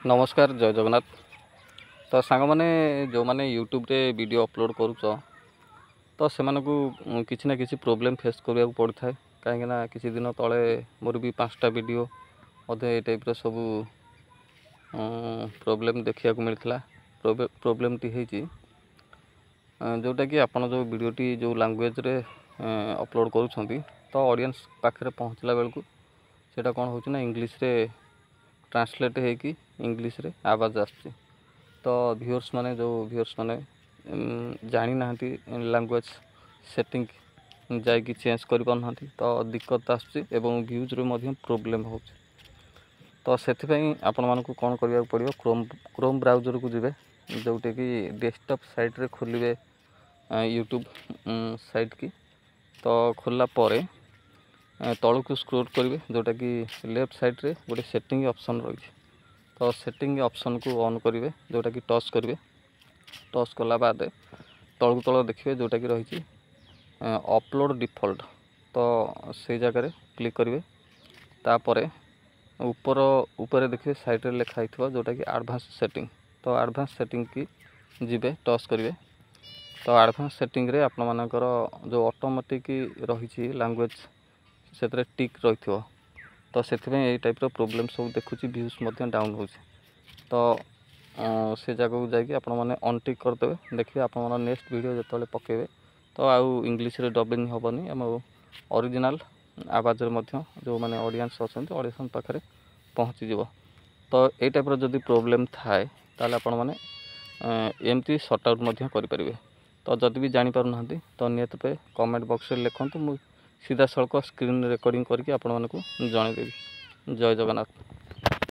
नमस्कार जय जगन्नाथ। तो सांग मैंने जो मैंने यूट्यूब रे वीडियो अपलोड करुच तो से किसी ना किसी प्रोब्लेम फेस करने को पड़ता है कहीं किसी दिन तले मोर भी 5टा वीडियो ये टाइप सब प्रोब्लेम देखा मिलता। प्रोब्लेम टी है जोटा कि आपन जो वीडियोटी जो लैंग्वेज रे अपलोड करुँच तो ऑडियंस पाखे पहुँचला बेलू से कौन हो इंग्लिश रे ट्रांसलेट होगी इंग्लिश रे आवाज आसती। तो व्यूअर्स माने जो व्यूअर्स माने जानी ना लैंग्वेज सेटिंग जाकि चेंज कर पाना तो दिक्कत आसुच्ची एवं व्यूज रे मध्य प्रोब्लेम हो। तो से आपण मानक कौन करने पड़ो क्रोम ब्राउजर को जीवे जोटे कि डेस्कटॉप साइट रे खोलिए यूट्यूब साइट की। तो खोलला परे तलू को स्क्रोल करेंगे जोटा कि लेफ्ट साइड रे गोटे सेटिंग ऑप्शन रही। तो सेटिंग ऑप्शन को ऑन करेंगे जोटा कि टच करेंगे। टच कला बाद तलू तल देखिए जोटा कि रही अपलोड डिफॉल्ट। तो से जगह क्लिक करेंगे तापर ऊपर देखिए साइड रे लिखाई जोटा कि एडवांस सेटिंग। तो एडवांस सेटिंग की जीवे टच करेंगे। तो एडवांस सेटिंग रे आपण मानकर जो ऑटोमेटिक रही लैंग्वेज से टिक रही। तो से टाइप प्रोब्लेम सब देखुची व्यूज डाउन हो। तो से जगह को जाकि आपण मैंने अनटिक करदे देखिए आप नेक्स्ट वीडियो जो पकेबे तो आउ इंग्लिश रे डबिंग हेनी आम ओरिजिनल आवाज जो मैंने ऑडियंस अच्छा ऑडियंस पाखे पहुँची जीव। तो ये टाइप जदि प्रोब्लेम थाए ताले आपण मैंने एमती सर्ट आउट करें। तो जदि भी जानीपार ना तो निहत पे कमेंट बॉक्स में लिखूँ मुझे सीधा सड़क स्क्रीन रिकॉर्डिंग करके आपण मानक जनईदेवी। जय जगन्नाथ।